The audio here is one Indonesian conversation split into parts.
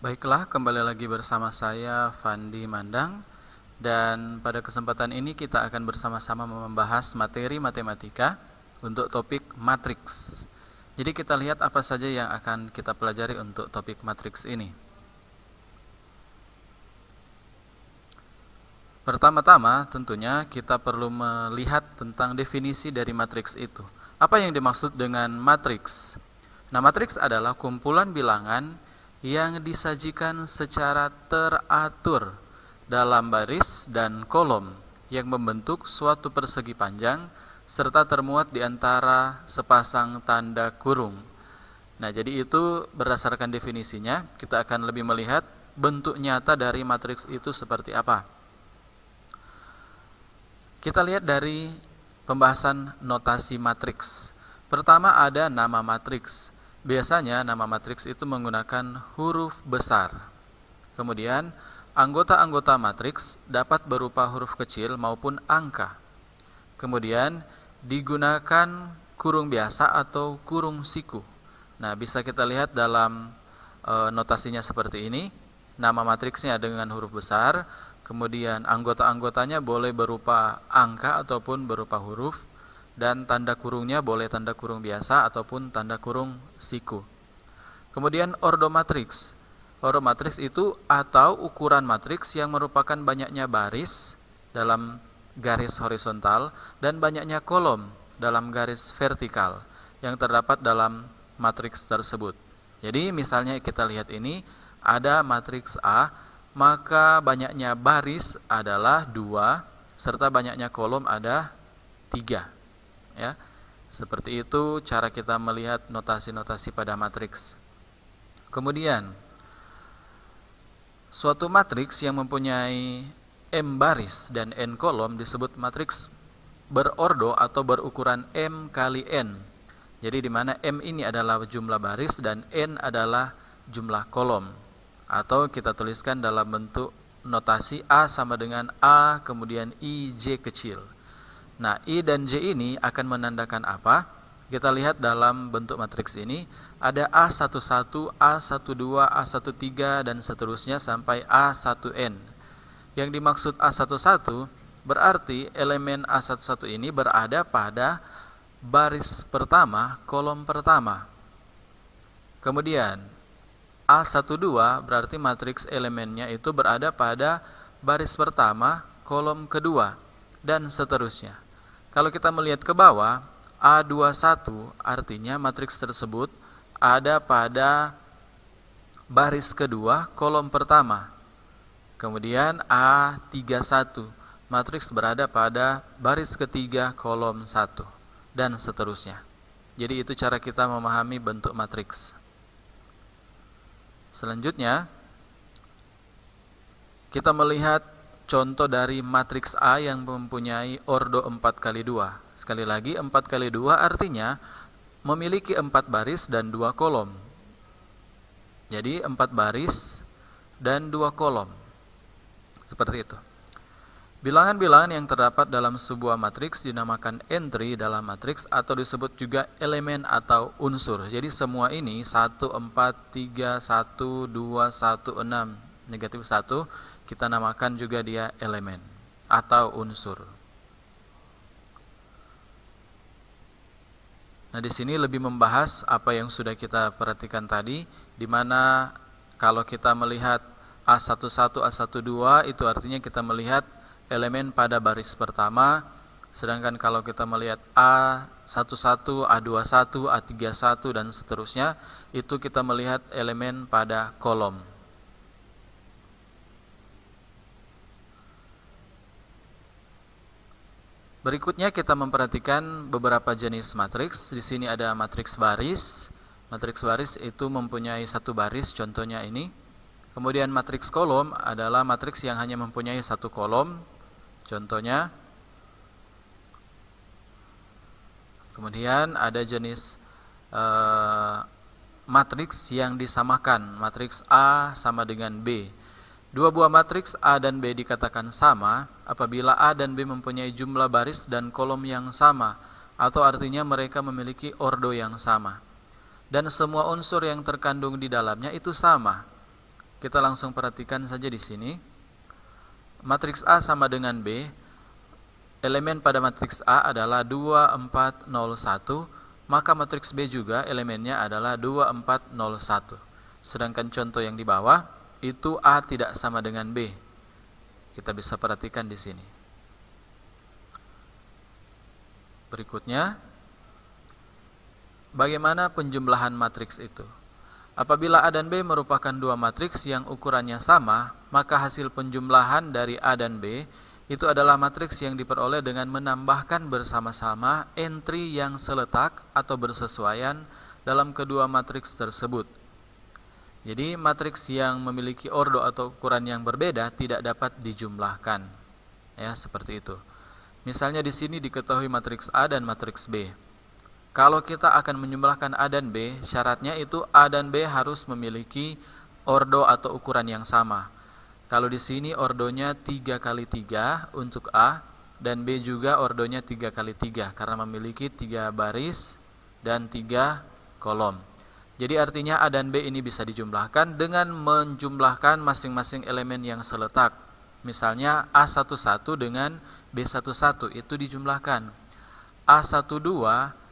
Baiklah, kembali lagi bersama saya Fandi Mandang, dan pada kesempatan ini kita akan bersama-sama membahas materi matematika untuk topik matriks. Jadi kita lihat apa saja yang akan kita pelajari untuk topik matriks ini. Pertama-tama tentunya kita perlu melihat tentang definisi dari matriks itu. Apa yang dimaksud dengan matriks? Nah, matriks adalah kumpulan bilangan yang disajikan secara teratur dalam baris dan kolom yang membentuk suatu persegi panjang serta termuat di antara sepasang tanda kurung. Nah, jadi itu berdasarkan definisinya, kita akan lebih melihat bentuk nyata dari matriks itu seperti apa. Kita lihat dari pembahasan notasi matriks. Pertama ada nama matriks. Biasanya nama matriks itu menggunakan huruf besar. Kemudian anggota-anggota matriks dapat berupa huruf kecil maupun angka. Kemudian digunakan kurung biasa atau kurung siku. Nah, bisa kita lihat dalam notasinya seperti ini. Nama matriksnya dengan huruf besar. Kemudian anggota-anggotanya boleh berupa angka ataupun berupa huruf, dan tanda kurungnya boleh tanda kurung biasa ataupun tanda kurung siku. Kemudian ordo matriks. Ordo matriks itu atau ukuran matriks yang merupakan banyaknya baris dalam garis horizontal dan banyaknya kolom dalam garis vertikal yang terdapat dalam matriks tersebut. Jadi misalnya kita lihat ini ada matriks A, maka banyaknya baris adalah 2 serta banyaknya kolom ada 3. Ya. Seperti itu cara kita melihat notasi-notasi pada matriks. Kemudian suatu matriks yang mempunyai M baris dan N kolom disebut matriks berordo atau berukuran M kali N. Jadi di mana M ini adalah jumlah baris dan N adalah jumlah kolom. Atau kita tuliskan dalam bentuk notasi A sama dengan A kemudian I J kecil. Nah, I dan J ini akan menandakan apa? Kita lihat dalam bentuk matriks ini ada A11, A12, A13 dan seterusnya sampai A1N. Yang dimaksud A11 berarti elemen A11 ini berada pada baris pertama, kolom pertama. Kemudian A12 berarti matriks elemennya itu berada pada baris pertama, kolom kedua, dan seterusnya. Kalau kita melihat ke bawah, A21 artinya matriks tersebut ada pada baris kedua, kolom pertama. Kemudian A31, matriks berada pada baris ketiga, kolom 1, dan seterusnya. Jadi itu cara kita memahami bentuk matriks. Selanjutnya, kita melihat contoh dari matriks A yang mempunyai ordo 4x2. Sekali lagi, 4x2 artinya memiliki 4 baris dan 2 kolom. Jadi 4 baris dan 2 kolom. Seperti itu. Bilangan-bilangan yang terdapat dalam sebuah matriks dinamakan entry dalam matriks atau disebut juga elemen atau unsur. Jadi semua ini 1, 4, 3, 1, 2, 1, 6, negatif 1, kita namakan juga dia elemen atau unsur. Nah, di sini lebih membahas apa yang sudah kita perhatikan tadi, di mana kalau kita melihat A11, A12 itu artinya kita melihat elemen pada baris pertama, sedangkan kalau kita melihat A11, A21, A31 dan seterusnya, itu kita melihat elemen pada kolom. Berikutnya kita memperhatikan beberapa jenis matriks. Di sini ada matriks baris. Matriks baris itu mempunyai 1 baris, contohnya ini. Kemudian matriks kolom adalah matriks yang hanya mempunyai 1 kolom. Contohnya, kemudian ada jenis matriks yang disamakan, matriks A sama dengan B. Dua buah matriks A dan B dikatakan sama apabila A dan B mempunyai jumlah baris dan kolom yang sama, atau artinya mereka memiliki ordo yang sama. Dan semua unsur yang terkandung di dalamnya itu sama. Kita langsung perhatikan saja di sini. Matriks A sama dengan B. Elemen pada matriks A adalah 2, 4, 0, 1. Maka matriks B juga elemennya adalah 2, 4, 0, 1. Sedangkan contoh yang di bawah, itu A tidak sama dengan B. Kita bisa perhatikan di sini. Berikutnya, bagaimana penjumlahan matriks itu? Apabila A dan B merupakan dua matriks yang ukurannya sama, maka hasil penjumlahan dari A dan B itu adalah matriks yang diperoleh dengan menambahkan bersama-sama entry yang seletak atau bersesuaian dalam kedua matriks tersebut. Jadi matriks yang memiliki ordo atau ukuran yang berbeda tidak dapat dijumlahkan. Ya, seperti itu. Misalnya di sini diketahui matriks A dan matriks B. Kalau kita akan menjumlahkan A dan B, syaratnya itu A dan B harus memiliki ordo atau ukuran yang sama. Kalau di sini ordonya 3 kali 3 untuk A, dan B juga ordonya 3 kali 3 karena memiliki 3 baris dan 3 kolom. Jadi artinya A dan B ini bisa dijumlahkan dengan menjumlahkan masing-masing elemen yang seletak. Misalnya A11 dengan B11 itu dijumlahkan. A12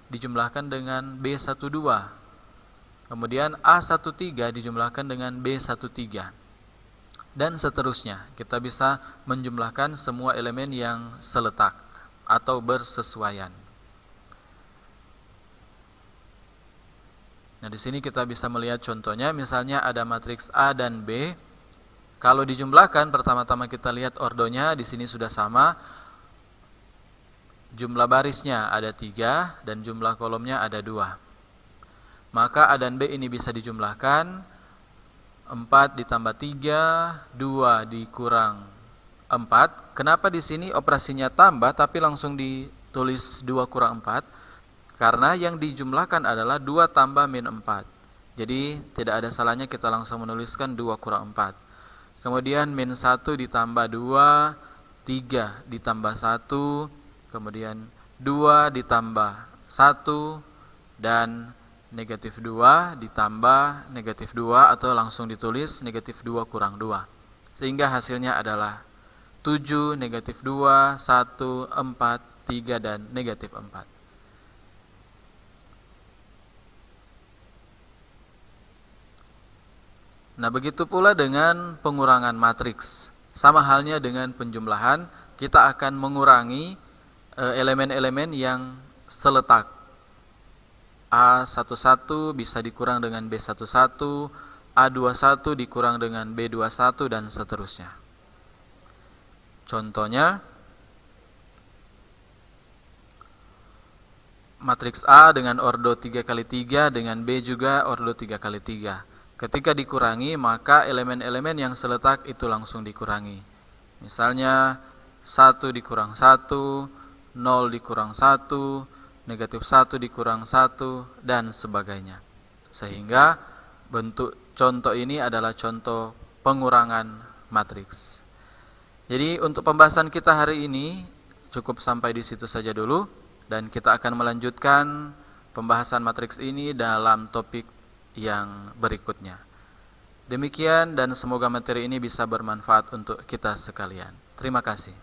dijumlahkan dengan B12. Kemudian A13 dijumlahkan dengan B13. Dan seterusnya. Kita bisa menjumlahkan semua elemen yang seletak atau bersesuaian. Nah, di sini kita bisa melihat contohnya, misalnya ada matriks A dan B. Kalau dijumlahkan, pertama-tama kita lihat ordonya, di sini sudah sama. Jumlah barisnya ada 3 dan jumlah kolomnya ada 2. Maka A dan B ini bisa dijumlahkan. 4 ditambah 3, 2 dikurang 4. Kenapa di sini operasinya tambah tapi langsung ditulis 2 kurang 4? Karena yang dijumlahkan adalah 2 tambah min 4. Jadi tidak ada salahnya kita langsung menuliskan 2 kurang 4. Kemudian min 1 ditambah 2, 3 ditambah 1, kemudian 2 ditambah 1, dan negatif 2 ditambah negatif 2, atau langsung ditulis negatif 2 kurang 2. Sehingga hasilnya adalah 7, negatif 2, 1, 4, 3, dan negatif 4. Nah, begitu pula dengan pengurangan matriks. Sama halnya dengan penjumlahan, kita akan mengurangi elemen-elemen yang seletak. A11 bisa dikurang dengan B11, A21 dikurang dengan B21, dan seterusnya. Contohnya, matriks A dengan ordo 3 kali 3 dengan B juga ordo 3 kali 3. Ketika dikurangi, maka elemen-elemen yang seletak itu langsung dikurangi. Misalnya 1 dikurang 1, 0 dikurang 1, negatif 1 dikurang 1, dan sebagainya. Sehingga bentuk contoh ini adalah contoh pengurangan matriks. Jadi untuk pembahasan kita hari ini cukup sampai di situ saja dulu, dan kita akan melanjutkan pembahasan matriks ini dalam topik yang berikutnya. Demikian, dan semoga materi ini bisa bermanfaat untuk kita sekalian. Terima kasih.